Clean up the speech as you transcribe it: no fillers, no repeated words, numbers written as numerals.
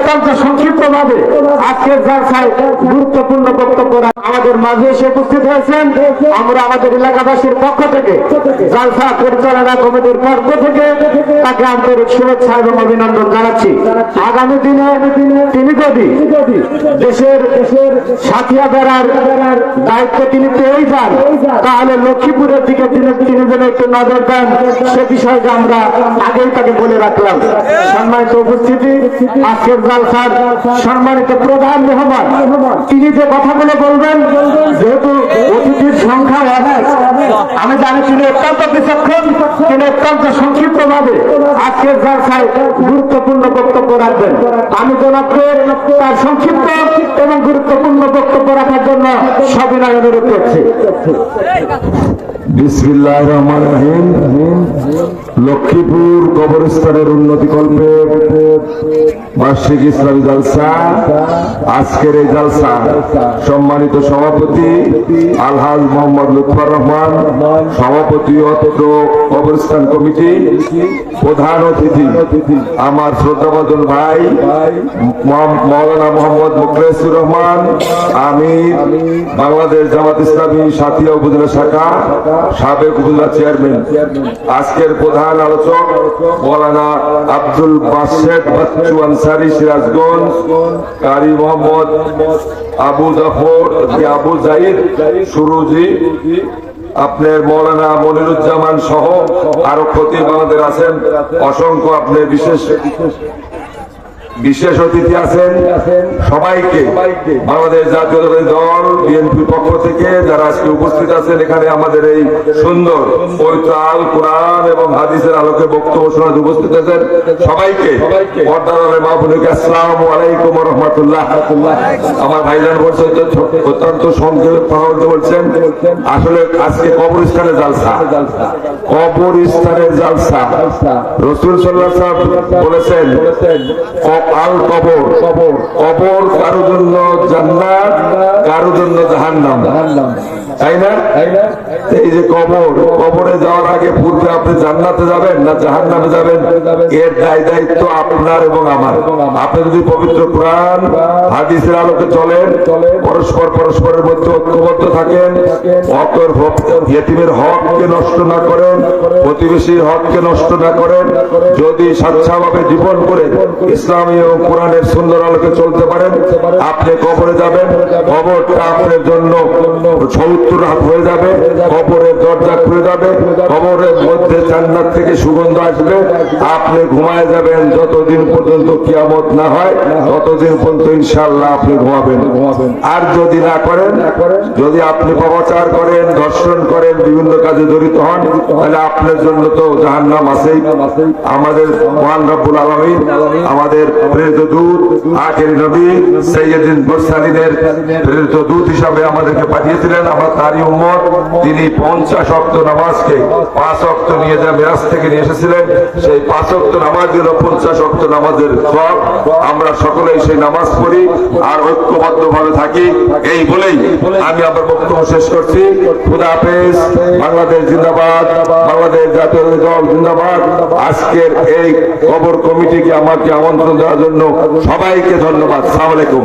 অত্যন্ত সংক্ষিপ্ত ভাবে আজকের জালসায় গুরুত্বপূর্ণ বক্তব্য আমাদের মাঝে এসে উপস্থিত হয়েছেন। আমরা আমাদের এলাকাবাসীর পক্ষ থেকে জালসা পরিচালনা কমিটির পক্ষ থেকে তাকে আন্তরিক শুভেচ্ছা এবং অভিনন্দন জানাচ্ছি। আগামী দিনে তিনি যদি দেশের সাথিয়া বেড়ার দায়িত্ব তিনি পেয়েই যান, তাহলে লক্ষ্মীপুরের দিকে তিনি যেন একটু নজর দেন, সে বিষয়টা আমরা আগেই তাকে বলে রাখলাম। সম্মানিত উপস্থিতি, আজকের জালসার সম্মানিত প্রধান মেহমান তিনি যে কথাগুলো বলবেন, যেহেতু অতিথির সংখ্যা অনেক, আমি জানি তিনি অত্যন্ত বিচক্ষণ, তিনি অত্যন্ত সংক্ষিপ্ত ভাবে আজকের জালসায় গুরুত্বপূর্ণ বক্তব্য রাখবেন। আমি জনাবকে তার সংক্ষিপ্ত এবং গুরুত্বপূর্ণ বক্তব্য রাখার জন্য সবিনয় অনুরোধ করছি। বিসমিল্লাহির রহমানির রহিম। লক্ষ্মীপুর কবরস্থানের উন্নতি কল্পে বার্ষিক ইসলামী জালসা, আজকের এই জালসা সম্মানিত সভাপতি আলহাজ মোহাম্মদ লুৎফর রহমান, সভাপতি অত্র কবরস্থান কমিটি, প্রধান অতিথি আমার শ্রদ্ধাভাজন ভাই মাওলানা মোহাম্মদ মুখলেসুর রহমান, আমির বাংলাদেশ জামাত ইসলামী সাথিয়া উপজেলা শাখা, সাবেক উপজেলা চেয়ারম্যান। আজকের প্রধান আলোচক মাওলানা আব্দুল বাসেদ বাচ্চু আনসারী সিরাজগঞ্জ, কারি মোহাম্মদ আবু জাফর আবু জাহিদ সুরুজি, আপনার মৌলানা মনিরুজ্জামান সহ আরো খতিব আমাদের আছেন। অসংখ্য আপনার বিশেষ অতিথি আছেন। সবাইকে বাংলাদেশ জাতীয়তাবাদী দল বিএনপির পক্ষ থেকে যারা আজকে উপস্থিত আছেন, এখানে আমাদের এই সুন্দর পবিত্র আল কোরআন এবং হাদিসের আলোকে বক্তব্য শোনাতে উপস্থিত আছেন, সবাইকে আসসালামু আলাইকুম ওয়া রাহমাতুল্লাহ। আমার ভাইজান বলছেন অত্যন্ত সংক্ষেপে কথা বলছেন। আসলে আজকে কবরস্থানের জালসা, কবরস্থানের জালসা। রাসূল সাল্লাল্লাহু আলাইহি ওয়াসাল্লাম বলেছেন আল কবর, কবর কারোর জন্য জান্নাত, কারোর জন্য জাহান্নাম, তাই না? এই যে কবরে যাওয়ার আগে পূর্বে আপনি জান্নাতে যাবেন না জাহান্নামে যাবেন, এর দায়িত্ব আপনার এবং আমার। আপনি যদি পবিত্র কোরআন হাদিসের আলোকে চলেন, পরস্পরের মধ্যে ঐক্যবদ্ধ থাকেন, ইয়েতিমের হককে নষ্ট না করেন, প্রতিবেশীর হককে নষ্ট না করেন, যদি স্বেচ্ছাভাবে জীবন করে ইসলামী এবং কোরআনের সুন্দর আলোকে চলতে পারেন, আপনি কবরে যাবেন, কবরটা আপনার জন্য 70 হাত হয়ে যাবে, কবরের দরজা খুলে যাবে, কবরের মধ্যে জান্নাত থেকে সুগন্ধ আসবে, আপনি ঘুমায় যাবেন। যতদিন পর্যন্ত কিয়ামত না হয় ততদিন পর্যন্ত ইনশাআল্লাহ আপনি ঘুমাবেন। আর যদি না করেন, যদি আপনি পাপাচার করেন, ধর্ষণ করেন, বিভিন্ন কাজে জড়িত হন, তাহলে আপনার জন্য তো জাহান্নাম আছেই। আমাদের মহান রব্বুল আলামিন আমাদের প্রেরিত দূত আখির নবী সাইয়্যিদুল মুরসালিনের প্রেরিত দূত হিসাবে আমাদেরকে পাঠিয়েছিলেন। আমরা তারই উম্মত। তিনি 50 ওয়াক্ত নামাজকে 5 ওয়াক্ত নিয়ে যা মিরাজ থেকে নিয়ে এসেছিলেন, সেই 5 ওয়াক্ত নামাজ হলো 50 ওয়াক্ত নামাজের সওয়াব। আমরা সকলেই সেই নামাজ পড়ি আর ঐক্যবদ্ধ ভাবে থাকি। এই বলেই আমি আমার বক্তব্য শেষ করছি। খোদা হাফেজ। বাংলাদেশ জিন্দাবাদ, বাংলাদেশ জাতীয়তাবাদী দল জিন্দাবাদ। আজকের এই কবর কমিটিকে আমাকে আমন্ত্রণ দেওয়ার জন্য সবাইকে ধন্যবাদ। আসসালামু আলাইকুম।